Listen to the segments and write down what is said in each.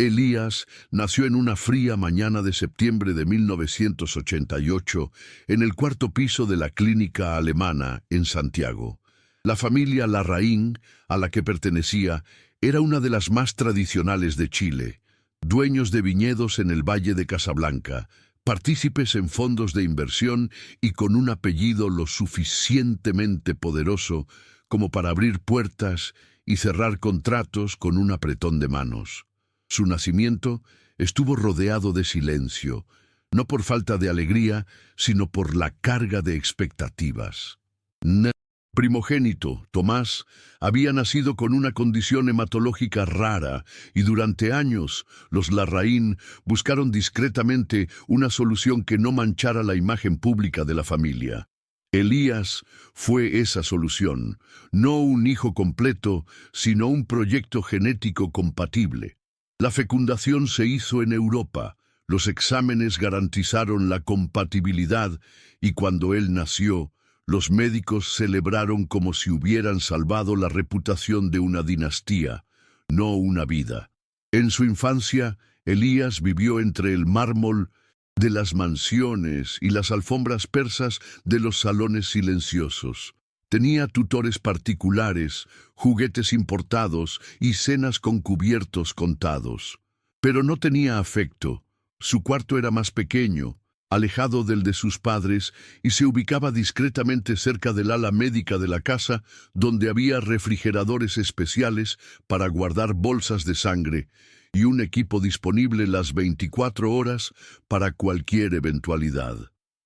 Elías nació en una fría mañana de septiembre de 1988 en el cuarto piso de la Clínica Alemana en Santiago. La familia Larraín, a la que pertenecía, era una de las más tradicionales de Chile, dueños de viñedos en el Valle de Casablanca, partícipes en fondos de inversión y con un apellido lo suficientemente poderoso como para abrir puertas y cerrar contratos con un apretón de manos. Su nacimiento estuvo rodeado de silencio, no por falta de alegría, sino por la carga de expectativas. El primogénito, Tomás, había nacido con una condición hematológica rara y durante años los Larraín buscaron discretamente una solución que no manchara la imagen pública de la familia. Elías fue esa solución, no un hijo completo, sino un proyecto genético compatible. La fecundación se hizo en Europa, los exámenes garantizaron la compatibilidad y cuando él nació, los médicos celebraron como si hubieran salvado la reputación de una dinastía, no una vida. En su infancia, Elías vivió entre el mármol de las mansiones y las alfombras persas de los salones silenciosos. Tenía tutores particulares, juguetes importados y cenas con cubiertos contados. Pero no tenía afecto. Su cuarto era más pequeño, alejado del de sus padres, y se ubicaba discretamente cerca del ala médica de la casa, donde había refrigeradores especiales para guardar bolsas de sangre y un equipo disponible las 24 horas para cualquier eventualidad.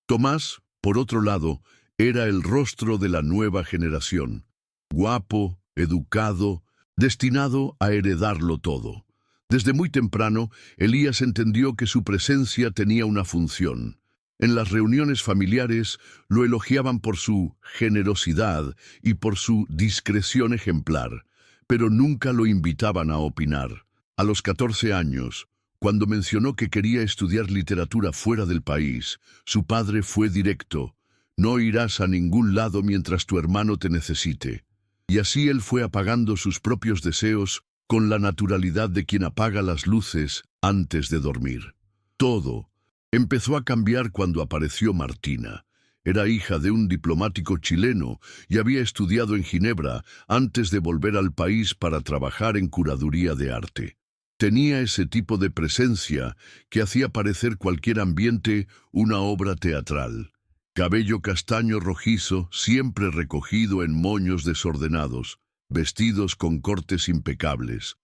Tomás, por otro lado, era el rostro de la nueva generación, guapo, educado, destinado a heredarlo todo. Desde muy temprano, Elías entendió que su presencia tenía una función. En las reuniones familiares lo elogiaban por su generosidad y por su discreción ejemplar, pero nunca lo invitaban a opinar. A los 14 años, cuando mencionó que quería estudiar literatura fuera del país, su padre fue directo: «No irás a ningún lado mientras tu hermano te necesite». Y así él fue apagando sus propios deseos con la naturalidad de quien apaga las luces antes de dormir. Todo empezó a cambiar cuando apareció Martina. Era hija de un diplomático chileno y había estudiado en Ginebra antes de volver al país para trabajar en curaduría de arte. Tenía ese tipo de presencia que hacía parecer cualquier ambiente una obra teatral. Cabello castaño rojizo, siempre recogido en moños desordenados, vestidos con cortes impecables,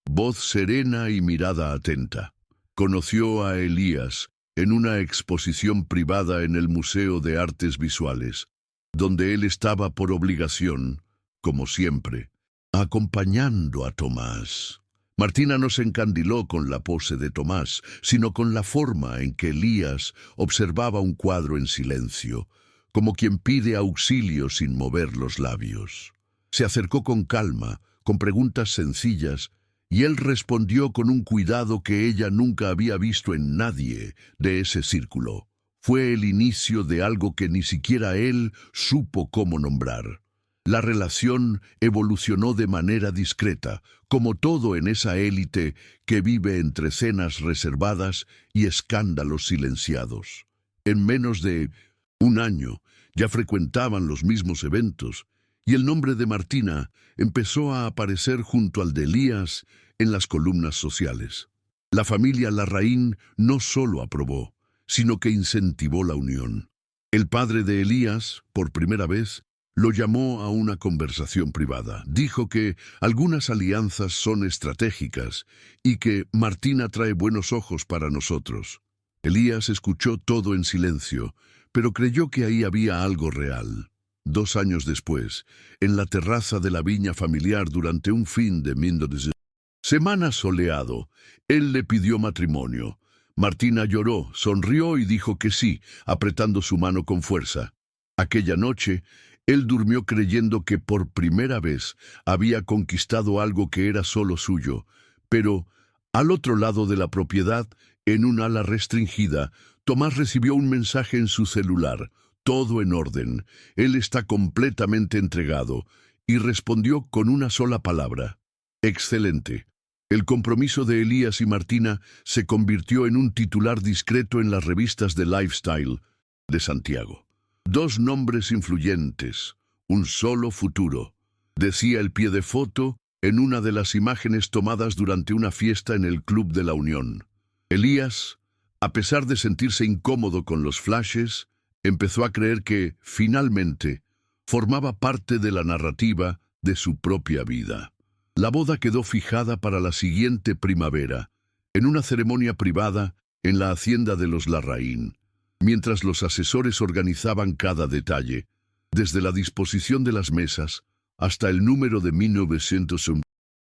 voz serena y mirada atenta. Conoció a Elías en una exposición privada en el Museo de Artes Visuales, donde él estaba por obligación, como siempre, acompañando a Tomás. Martina no se encandiló con la pose de Tomás, sino con la forma en que Elías observaba un cuadro en silencio, como quien pide auxilio sin mover los labios. Se acercó con calma, con preguntas sencillas, y él respondió con un cuidado que ella nunca había visto en nadie de ese círculo. Fue el inicio de algo que ni siquiera él supo cómo nombrar. La relación evolucionó de manera discreta, como todo en esa élite que vive entre cenas reservadas y escándalos silenciados. En menos de un año ya frecuentaban los mismos eventos, y el nombre de Martina empezó a aparecer junto al de Elías en las columnas sociales. La familia Larraín no solo aprobó, sino que incentivó la unión. El padre de Elías, por primera vez, lo llamó a una conversación privada. Dijo que algunas alianzas son estratégicas y que Martina trae buenos ojos para nosotros. Elías escuchó todo en silencio, pero creyó que ahí había algo real. 2 años después, en la terraza de la viña familiar durante un fin de semana soleado, él le pidió matrimonio. Martina lloró, sonrió y dijo que sí, apretando su mano con fuerza. Aquella noche, él durmió creyendo que por primera vez había conquistado algo que era solo suyo, pero al otro lado de la propiedad, en un ala restringida, Tomás recibió un mensaje en su celular: «Todo en orden, él está completamente entregado», y respondió con una sola palabra: «Excelente». El compromiso de Elías y Martina se convirtió en un titular discreto en las revistas de lifestyle de Santiago. Dos nombres influyentes, un solo futuro, decía el pie de foto en una de las imágenes tomadas durante una fiesta en el Club de la Unión. Elías, a pesar de sentirse incómodo con los flashes, empezó a creer que, finalmente, formaba parte de la narrativa de su propia vida. La boda quedó fijada para la siguiente primavera, en una ceremonia privada en la hacienda de los Larraín, mientras los asesores organizaban cada detalle, desde la disposición de las mesas hasta el número de 1901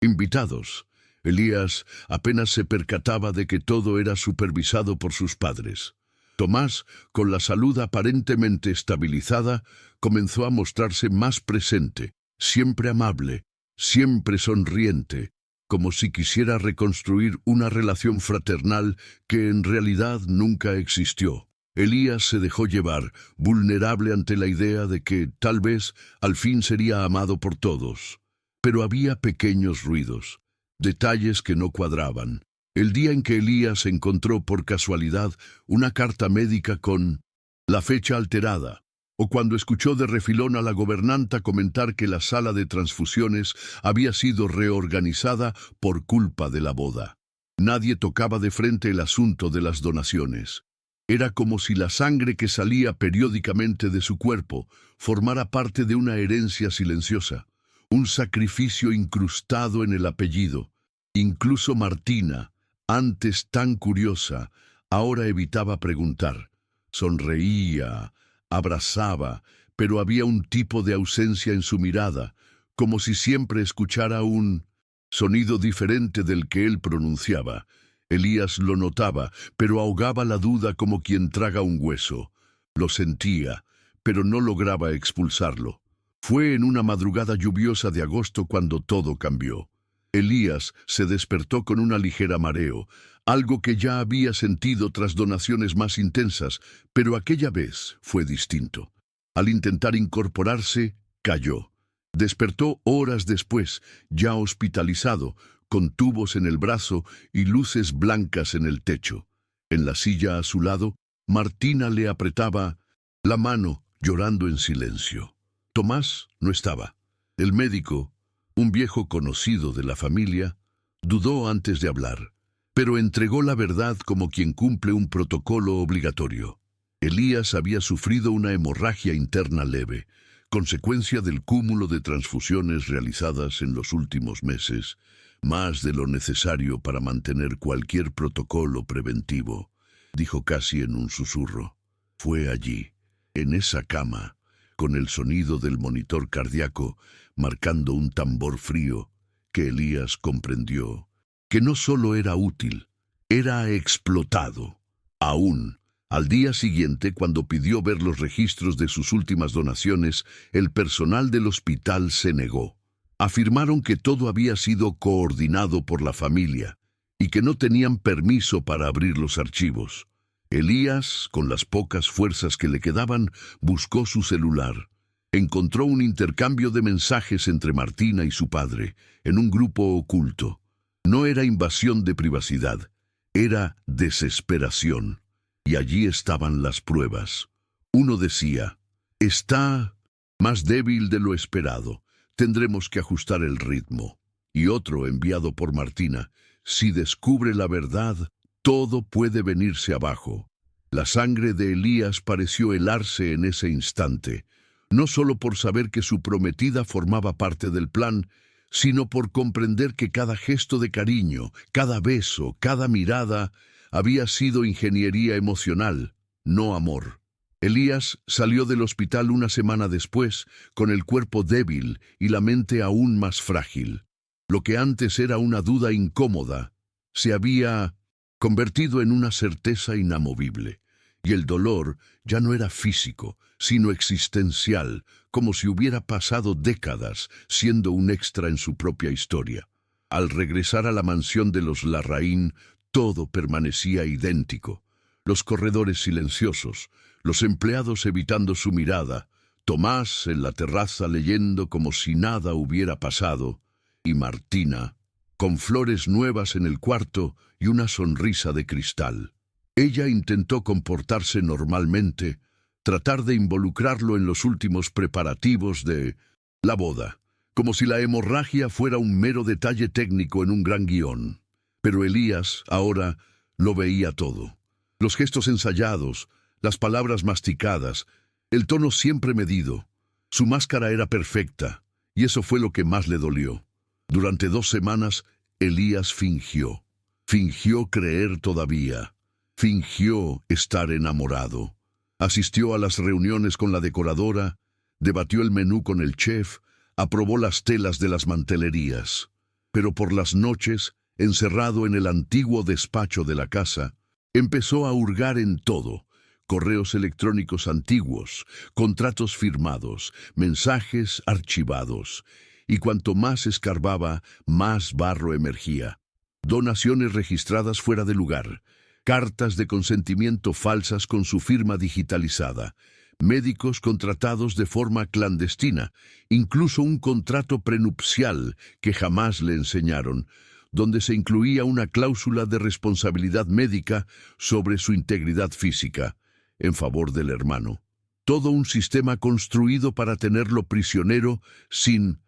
invitados. Elías apenas se percataba de que todo era supervisado por sus padres. Tomás, con la salud aparentemente estabilizada, comenzó a mostrarse más presente, siempre amable, siempre sonriente, como si quisiera reconstruir una relación fraternal que en realidad nunca existió. Elías se dejó llevar, vulnerable ante la idea de que, tal vez, al fin sería amado por todos. Pero había pequeños ruidos, detalles que no cuadraban. El día en que Elías encontró por casualidad una carta médica con la fecha alterada, o cuando escuchó de refilón a la gobernanta comentar que la sala de transfusiones había sido reorganizada por culpa de la boda. Nadie tocaba de frente el asunto de las donaciones. Era como si la sangre que salía periódicamente de su cuerpo formara parte de una herencia silenciosa, un sacrificio incrustado en el apellido. Incluso Martina, antes tan curiosa, ahora evitaba preguntar. Sonreía, abrazaba, pero había un tipo de ausencia en su mirada, como si siempre escuchara un sonido diferente del que él pronunciaba. Elías lo notaba, pero ahogaba la duda como quien traga un hueso. Lo sentía, pero no lograba expulsarlo. Fue en una madrugada lluviosa de agosto cuando todo cambió. Elías se despertó con una ligera mareo, algo que ya había sentido tras donaciones más intensas, pero aquella vez fue distinto. Al intentar incorporarse, cayó. Despertó horas después, ya hospitalizado, con tubos en el brazo y luces blancas en el techo. En la silla a su lado, Martina le apretaba la mano, llorando en silencio. Tomás no estaba. El médico, un viejo conocido de la familia, dudó antes de hablar, pero entregó la verdad como quien cumple un protocolo obligatorio. Elías había sufrido una hemorragia interna leve, consecuencia del cúmulo de transfusiones realizadas en los últimos meses, más de lo necesario para mantener cualquier protocolo preventivo, dijo casi en un susurro. Fue allí, en esa cama, con el sonido del monitor cardíaco marcando un tambor frío, que Elías comprendió que no solo era útil, era explotado. Aún, al día siguiente, cuando pidió ver los registros de sus últimas donaciones, el personal del hospital se negó. Afirmaron que todo había sido coordinado por la familia y que no tenían permiso para abrir los archivos. Elías, con las pocas fuerzas que le quedaban, buscó su celular. Encontró un intercambio de mensajes entre Martina y su padre, en un grupo oculto. No era invasión de privacidad, era desesperación. Y allí estaban las pruebas. Uno decía, está más débil de lo esperado, tendremos que ajustar el ritmo. Y otro, enviado por Martina, si descubre la verdad, todo puede venirse abajo. La sangre de Elías pareció helarse en ese instante, no solo por saber que su prometida formaba parte del plan, sino por comprender que cada gesto de cariño, cada beso, cada mirada, había sido ingeniería emocional, no amor. Elías salió del hospital una semana después, con el cuerpo débil y la mente aún más frágil. Lo que antes era una duda incómoda, se había convertido en una certeza inamovible. Y el dolor ya no era físico, sino existencial, como si hubiera pasado décadas siendo un extra en su propia historia. Al regresar a la mansión de los Larraín, todo permanecía idéntico. Los corredores silenciosos, los empleados evitando su mirada, Tomás en la terraza leyendo como si nada hubiera pasado, y Martina con flores nuevas en el cuarto y una sonrisa de cristal. Ella intentó comportarse normalmente, tratar de involucrarlo en los últimos preparativos de la boda, como si la hemorragia fuera un mero detalle técnico en un gran guión. Pero Elías, ahora, lo veía todo. Los gestos ensayados, las palabras masticadas, el tono siempre medido. Su máscara era perfecta, y eso fue lo que más le dolió. Durante 2 semanas, Elías fingió. Fingió creer todavía. Fingió estar enamorado. Asistió a las reuniones con la decoradora, debatió el menú con el chef, aprobó las telas de las mantelerías. Pero por las noches, encerrado en el antiguo despacho de la casa, empezó a hurgar en todo: correos electrónicos antiguos, contratos firmados, mensajes archivados. Y cuanto más escarbaba, más barro emergía. Donaciones registradas fuera de lugar, cartas de consentimiento falsas con su firma digitalizada, médicos contratados de forma clandestina, incluso un contrato prenupcial que jamás le enseñaron, donde se incluía una cláusula de responsabilidad médica sobre su integridad física, en favor del hermano. Todo un sistema construido para tenerlo prisionero sin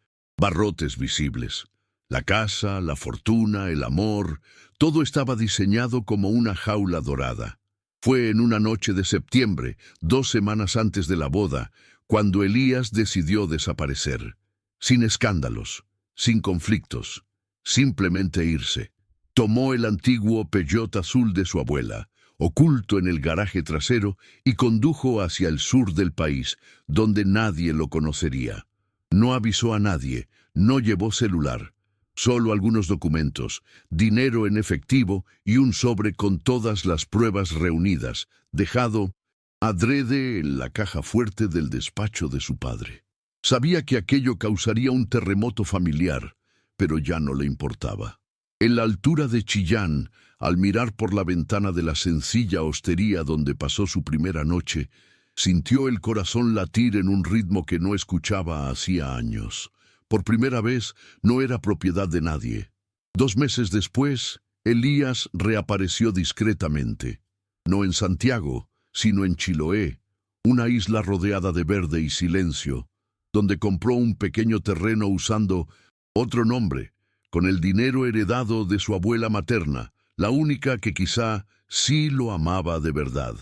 barrotes visibles. La casa, la fortuna, el amor, todo estaba diseñado como una jaula dorada. Fue en una noche de septiembre, 2 semanas antes de la boda, cuando Elías decidió desaparecer. Sin escándalos, sin conflictos, simplemente irse. Tomó el antiguo Peugeot azul de su abuela, oculto en el garaje trasero, y condujo hacia el sur del país, donde nadie lo conocería. No avisó a nadie, no llevó celular. Solo algunos documentos, dinero en efectivo y un sobre con todas las pruebas reunidas, dejado adrede en la caja fuerte del despacho de su padre. Sabía que aquello causaría un terremoto familiar, pero ya no le importaba. En la altura de Chillán, al mirar por la ventana de la sencilla hostería donde pasó su primera noche, sintió el corazón latir en un ritmo que no escuchaba hacía años. Por primera vez, no era propiedad de nadie. 2 meses después, Elías reapareció discretamente. No en Santiago, sino en Chiloé, una isla rodeada de verde y silencio, donde compró un pequeño terreno usando otro nombre, con el dinero heredado de su abuela materna, la única que quizá sí lo amaba de verdad.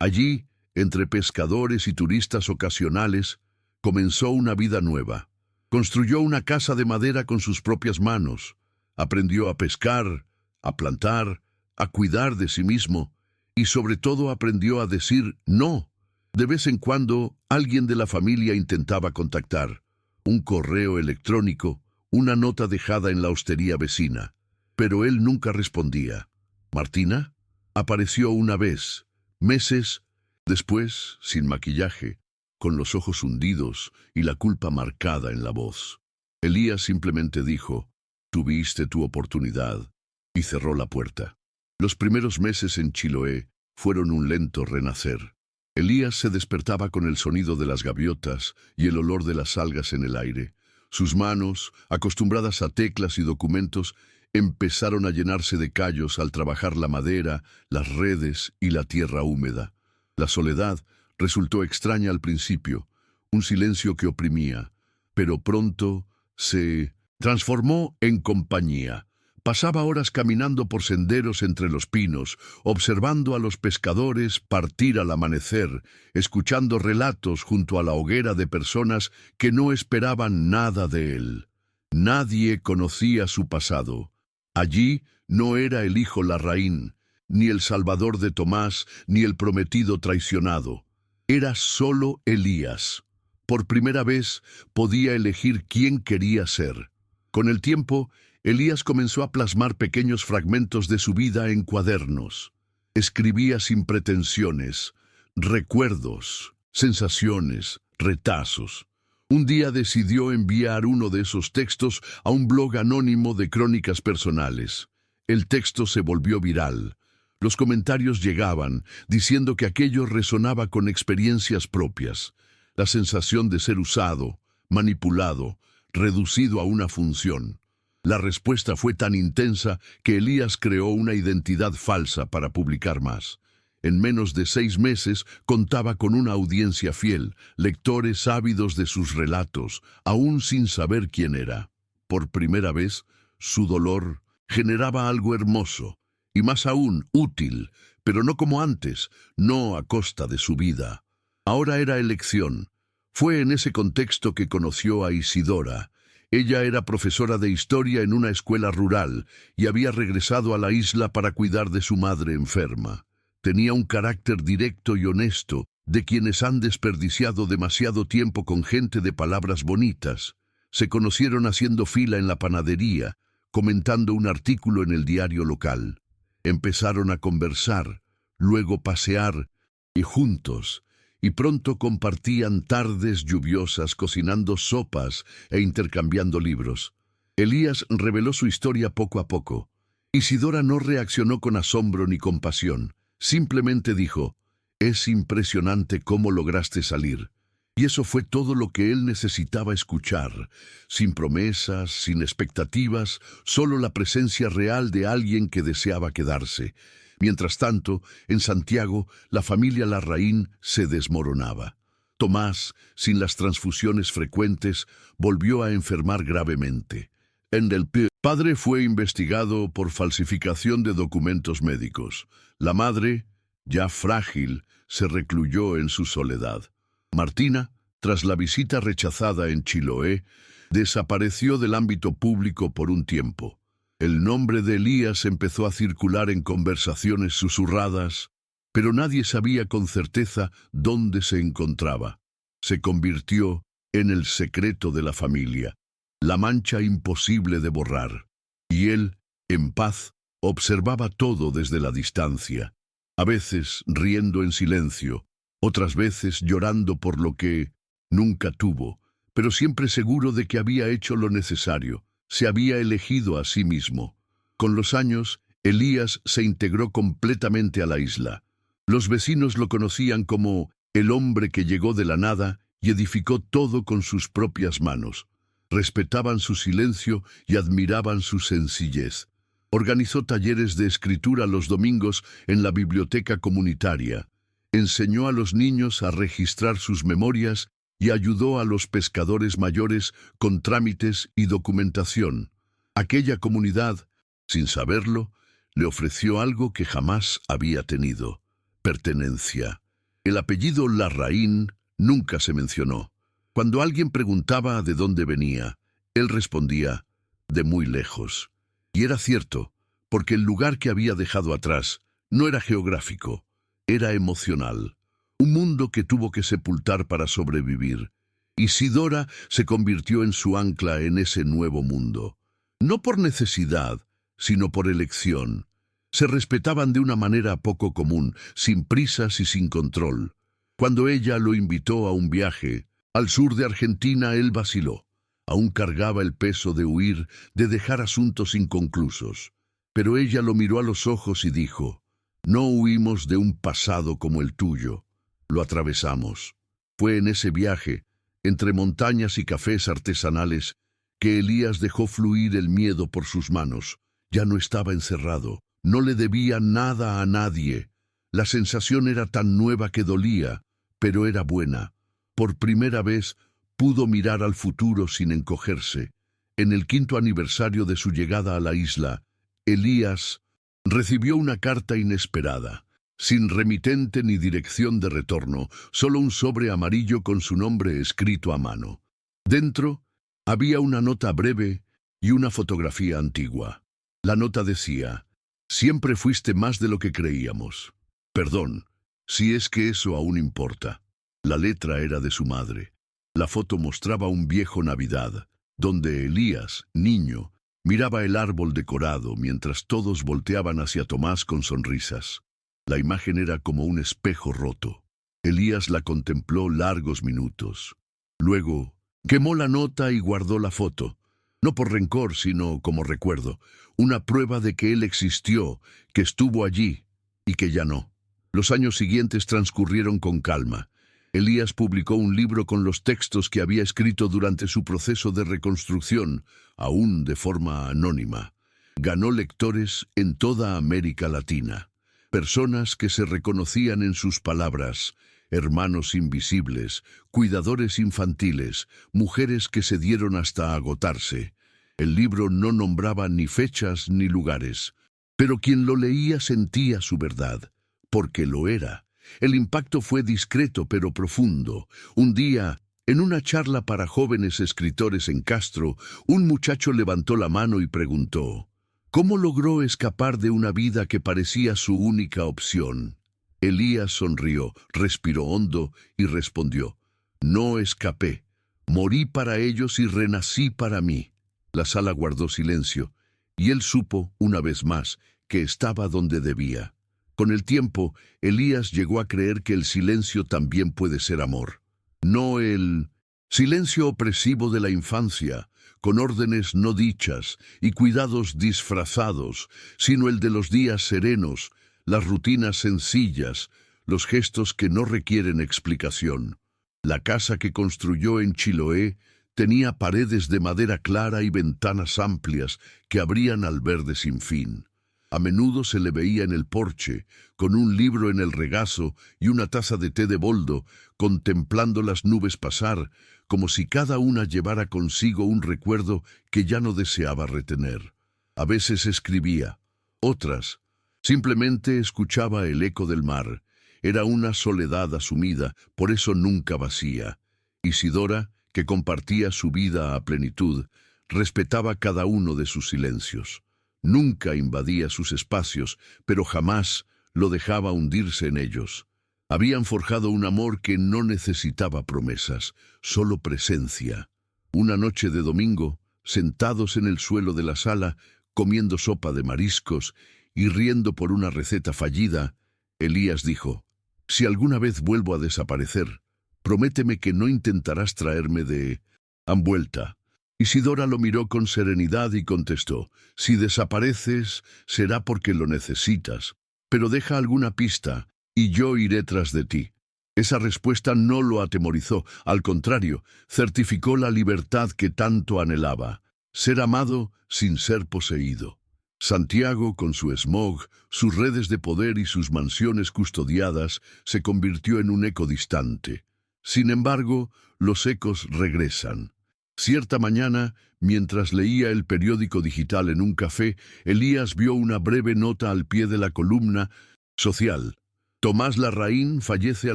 Allí, entre pescadores y turistas ocasionales, comenzó una vida nueva. Construyó una casa de madera con sus propias manos, aprendió a pescar, a plantar, a cuidar de sí mismo y sobre todo aprendió a decir no. De vez en cuando alguien de la familia intentaba contactar, un correo electrónico, una nota dejada en la hostería vecina, pero él nunca respondía. Martina apareció una vez, meses después, sin maquillaje, con los ojos hundidos y la culpa marcada en la voz. Elías simplemente dijo: «Tuviste tu oportunidad», y cerró la puerta. Los primeros meses en Chiloé fueron un lento renacer. Elías se despertaba con el sonido de las gaviotas y el olor de las algas en el aire. Sus manos, acostumbradas a teclas y documentos, empezaron a llenarse de callos al trabajar la madera, las redes y la tierra húmeda. La soledad resultó extraña al principio, un silencio que oprimía, pero pronto se transformó en compañía. Pasaba horas caminando por senderos entre los pinos, observando a los pescadores partir al amanecer, escuchando relatos junto a la hoguera de personas que no esperaban nada de él. Nadie conocía su pasado. Allí no era el hijo Larraín, ni el salvador de Tomás, ni el prometido traicionado. Era solo Elías. Por primera vez podía elegir quién quería ser. Con el tiempo, Elías comenzó a plasmar pequeños fragmentos de su vida en cuadernos. Escribía sin pretensiones, recuerdos, sensaciones, retazos. Un día decidió enviar uno de esos textos a un blog anónimo de crónicas personales. El texto se volvió viral. Los comentarios llegaban, diciendo que aquello resonaba con experiencias propias. La sensación de ser usado, manipulado, reducido a una función. La respuesta fue tan intensa que Elías creó una identidad falsa para publicar más. En menos de 6 meses contaba con una audiencia fiel, lectores ávidos de sus relatos, aún sin saber quién era. Por primera vez, su dolor generaba algo hermoso, y más aún útil, pero no como antes, no a costa de su vida. Ahora era elección. Fue en ese contexto que conoció a Isidora. Ella era profesora de historia en una escuela rural y había regresado a la isla para cuidar de su madre enferma. Tenía un carácter directo y honesto, de quienes han desperdiciado demasiado tiempo con gente de palabras bonitas. Se conocieron haciendo fila en la panadería, comentando un artículo en el diario local. Empezaron a conversar, luego pasear, y juntos, y pronto compartían tardes lluviosas cocinando sopas e intercambiando libros. Elías reveló su historia poco a poco. Isidora no reaccionó con asombro ni compasión. Simplemente dijo: «Es impresionante cómo lograste salir». Y eso fue todo lo que él necesitaba escuchar, sin promesas, sin expectativas, solo la presencia real de alguien que deseaba quedarse. Mientras tanto, en Santiago, la familia Larraín se desmoronaba. Tomás, sin las transfusiones frecuentes, volvió a enfermar gravemente. El padre fue investigado por falsificación de documentos médicos. La madre, ya frágil, se recluyó en su soledad. Martina, tras la visita rechazada en Chiloé, desapareció del ámbito público por un tiempo. El nombre de Elías empezó a circular en conversaciones susurradas, pero nadie sabía con certeza dónde se encontraba. Se convirtió en el secreto de la familia, la mancha imposible de borrar. Y él, en paz, observaba todo desde la distancia, a veces riendo en silencio, otras veces llorando por lo que nunca tuvo, pero siempre seguro de que había hecho lo necesario, se había elegido a sí mismo. Con los años, Elías se integró completamente a la isla. Los vecinos lo conocían como el hombre que llegó de la nada y edificó todo con sus propias manos. Respetaban su silencio y admiraban su sencillez. Organizó talleres de escritura los domingos en la biblioteca comunitaria. Enseñó a los niños a registrar sus memorias y ayudó a los pescadores mayores con trámites y documentación. Aquella comunidad, sin saberlo, le ofreció algo que jamás había tenido: pertenencia. El apellido Larraín nunca se mencionó. Cuando alguien preguntaba de dónde venía, él respondía: de muy lejos. Y era cierto, porque el lugar que había dejado atrás no era geográfico, era emocional. Un mundo que tuvo que sepultar para sobrevivir. Isidora se convirtió en su ancla en ese nuevo mundo. No por necesidad, sino por elección. Se respetaban de una manera poco común, sin prisas y sin control. Cuando ella lo invitó a un viaje al sur de Argentina, él vaciló. Aún cargaba el peso de huir, de dejar asuntos inconclusos. Pero ella lo miró a los ojos y dijo: «No huimos de un pasado como el tuyo, lo atravesamos». Fue en ese viaje, entre montañas y cafés artesanales, que Elías dejó fluir el miedo por sus manos. Ya no estaba encerrado, no le debía nada a nadie. La sensación era tan nueva que dolía, pero era buena. Por primera vez pudo mirar al futuro sin encogerse. En el 5º aniversario de su llegada a la isla, Elías recibió una carta inesperada, sin remitente ni dirección de retorno, solo un sobre amarillo con su nombre escrito a mano. Dentro había una nota breve y una fotografía antigua. La nota decía: «Siempre fuiste más de lo que creíamos. Perdón, si es que eso aún importa». La letra era de su madre. La foto mostraba un viejo Navidad, donde Elías, niño, miraba el árbol decorado mientras todos volteaban hacia Tomás con sonrisas. La imagen era como un espejo roto. Elías la contempló largos minutos. Luego, quemó la nota y guardó la foto. No por rencor, sino como recuerdo. Una prueba de que él existió, que estuvo allí y que ya no. Los años siguientes transcurrieron con calma. Elías publicó un libro con los textos que había escrito durante su proceso de reconstrucción, aún de forma anónima. Ganó lectores en toda América Latina, personas que se reconocían en sus palabras, hermanos invisibles, cuidadores infantiles, mujeres que se dieron hasta agotarse. El libro no nombraba ni fechas ni lugares, pero quien lo leía sentía su verdad, porque lo era. El impacto fue discreto pero profundo. Un día, en una charla para jóvenes escritores en Castro, un muchacho levantó la mano y preguntó: ¿cómo logró escapar de una vida que parecía su única opción? Elías sonrió, respiró hondo y respondió: no escapé. Morí para ellos y renací para mí. La sala guardó silencio, y él supo, una vez más, que estaba donde debía. Con el tiempo, Elías llegó a creer que el silencio también puede ser amor. No el silencio opresivo de la infancia, con órdenes no dichas y cuidados disfrazados, sino el de los días serenos, las rutinas sencillas, los gestos que no requieren explicación. La casa que construyó en Chiloé tenía paredes de madera clara y ventanas amplias que abrían al verde sin fin. A menudo se le veía en el porche, con un libro en el regazo y una taza de té de boldo, contemplando las nubes pasar, como si cada una llevara consigo un recuerdo que ya no deseaba retener. A veces escribía, otras simplemente escuchaba el eco del mar. Era una soledad asumida, por eso nunca vacía. Isidora, que compartía su vida a plenitud, respetaba cada uno de sus silencios. Nunca invadía sus espacios, pero jamás lo dejaba hundirse en ellos. Habían forjado un amor que no necesitaba promesas, solo presencia. Una noche de domingo, sentados en el suelo de la sala, comiendo sopa de mariscos y riendo por una receta fallida, Elías dijo: si alguna vez vuelvo a desaparecer, prométeme que no intentarás traerme de envuelta. Isidora lo miró con serenidad y contestó: si desapareces, será porque lo necesitas, pero deja alguna pista, y yo iré tras de ti. Esa respuesta no lo atemorizó, al contrario, certificó la libertad que tanto anhelaba, ser amado sin ser poseído. Santiago, con su smog, sus redes de poder y sus mansiones custodiadas, se convirtió en un eco distante. Sin embargo, los ecos regresan. Cierta mañana, mientras leía el periódico digital en un café, Elías vio una breve nota al pie de la columna social. Tomás Larraín fallece a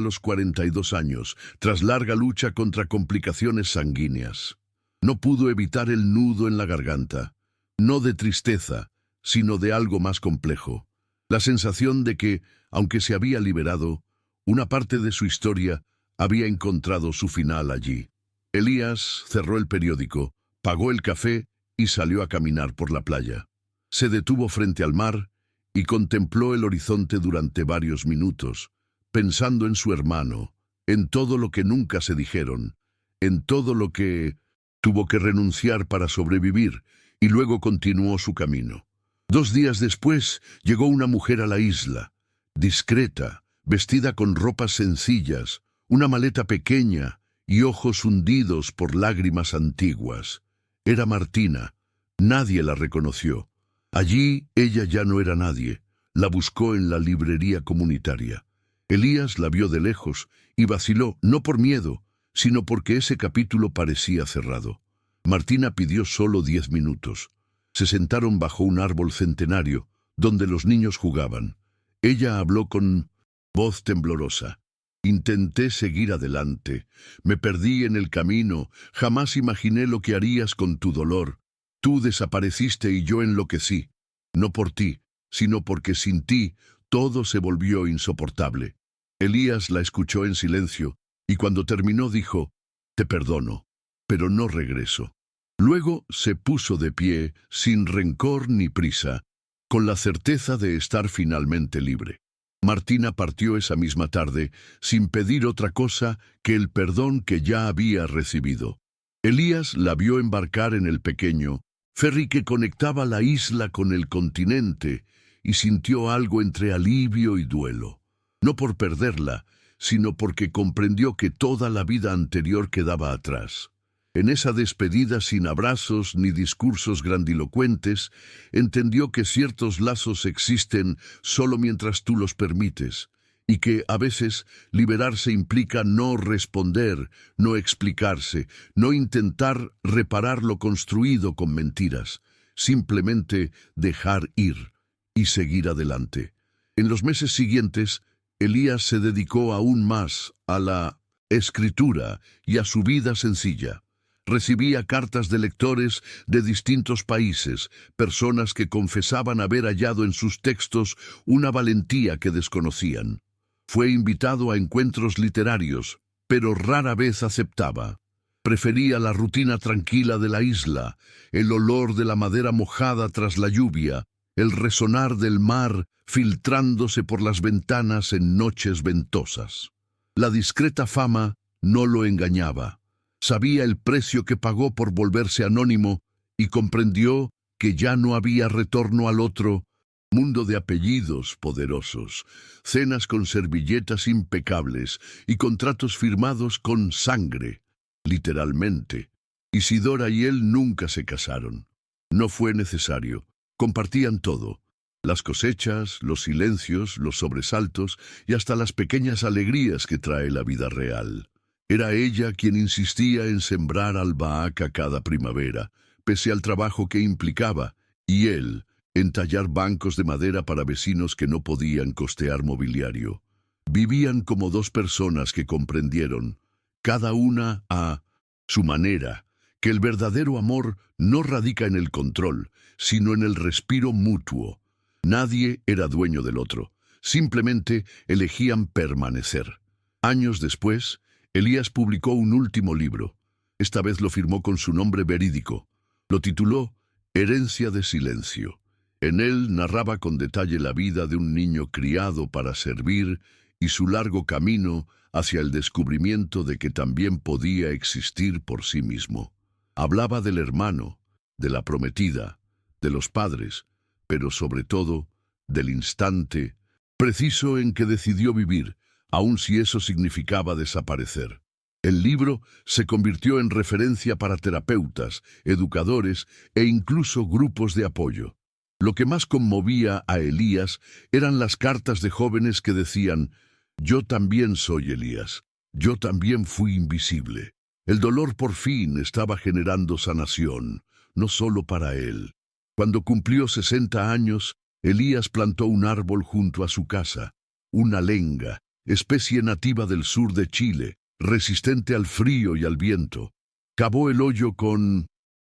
los 42 años, tras larga lucha contra complicaciones sanguíneas. No pudo evitar el nudo en la garganta, no de tristeza, sino de algo más complejo. La sensación de que, aunque se había liberado, una parte de su historia había encontrado su final allí. Elías cerró el periódico, pagó el café y salió a caminar por la playa. Se detuvo frente al mar y contempló el horizonte durante varios minutos, pensando en su hermano, en todo lo que nunca se dijeron, en todo lo que tuvo que renunciar para sobrevivir, y luego continuó su camino. 2 días después llegó una mujer a la isla, discreta, vestida con ropas sencillas, una maleta pequeña y ojos hundidos por lágrimas antiguas. Era Martina. Nadie la reconoció. Allí ella ya no era nadie. La buscó en la librería comunitaria. Elías la vio de lejos y vaciló, no por miedo, sino porque ese capítulo parecía cerrado. Martina pidió solo 10 minutos. Se sentaron bajo un árbol centenario, donde los niños jugaban. Ella habló con voz temblorosa. Intenté seguir adelante. Me perdí en el camino. Jamás imaginé lo que harías con tu dolor. Tú desapareciste y yo enloquecí. No por ti, sino porque sin ti todo se volvió insoportable. Elías la escuchó en silencio, y cuando terminó dijo: te perdono, pero no regreso. Luego se puso de pie, sin rencor ni prisa, con la certeza de estar finalmente libre. Martina partió esa misma tarde, sin pedir otra cosa que el perdón que ya había recibido. Elías la vio embarcar en el pequeño ferry que conectaba la isla con el continente, y sintió algo entre alivio y duelo. No por perderla, sino porque comprendió que toda la vida anterior quedaba atrás. En esa despedida sin abrazos ni discursos grandilocuentes, entendió que ciertos lazos existen solo mientras tú los permites, y que, a veces, liberarse implica no responder, no explicarse, no intentar reparar lo construido con mentiras, simplemente dejar ir y seguir adelante. En los meses siguientes, Elías se dedicó aún más a la escritura y a su vida sencilla. Recibía cartas de lectores de distintos países, personas que confesaban haber hallado en sus textos una valentía que desconocían. Fue invitado a encuentros literarios, pero rara vez aceptaba. Prefería la rutina tranquila de la isla, el olor de la madera mojada tras la lluvia, el resonar del mar filtrándose por las ventanas en noches ventosas. La discreta fama no lo engañaba. Sabía el precio que pagó por volverse anónimo y comprendió que ya no había retorno al otro mundo de apellidos poderosos, cenas con servilletas impecables y contratos firmados con sangre, literalmente. Isidora y él nunca se casaron. No fue necesario. Compartían todo: las cosechas, los silencios, los sobresaltos y hasta las pequeñas alegrías que trae la vida real. Era ella quien insistía en sembrar albahaca cada primavera, pese al trabajo que implicaba, y él en tallar bancos de madera para vecinos que no podían costear mobiliario. Vivían como dos personas que comprendieron, cada una a su manera, que el verdadero amor no radica en el control, sino en el respiro mutuo. Nadie era dueño del otro, simplemente elegían permanecer. Años después, Elías publicó un último libro. Esta vez lo firmó con su nombre verídico. Lo tituló Herencia de Silencio. En él narraba con detalle la vida de un niño criado para servir y su largo camino hacia el descubrimiento de que también podía existir por sí mismo. Hablaba del hermano, de la prometida, de los padres, pero sobre todo del instante preciso en que decidió vivir, aun si eso significaba desaparecer. El libro se convirtió en referencia para terapeutas, educadores e incluso grupos de apoyo. Lo que más conmovía a Elías eran las cartas de jóvenes que decían: «Yo también soy Elías, yo también fui invisible». El dolor por fin estaba generando sanación, no solo para él. Cuando cumplió 60 años, Elías plantó un árbol junto a su casa, una lenga, especie nativa del sur de Chile, resistente al frío y al viento. Cavó el hoyo con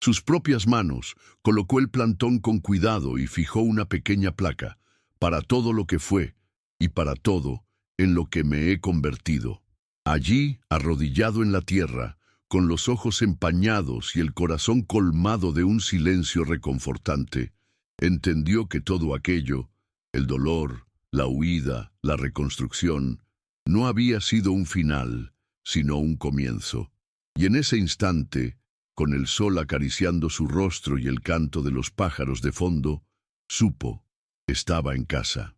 sus propias manos, colocó el plantón con cuidado y fijó una pequeña placa: «Para todo lo que fue y para todo en lo que me he convertido». Allí, arrodillado en la tierra, con los ojos empañados y el corazón colmado de un silencio reconfortante, entendió que todo aquello, el dolor, la huida, la reconstrucción, no había sido un final, sino un comienzo. Y en ese instante, con el sol acariciando su rostro y el canto de los pájaros de fondo, supo: estaba en casa.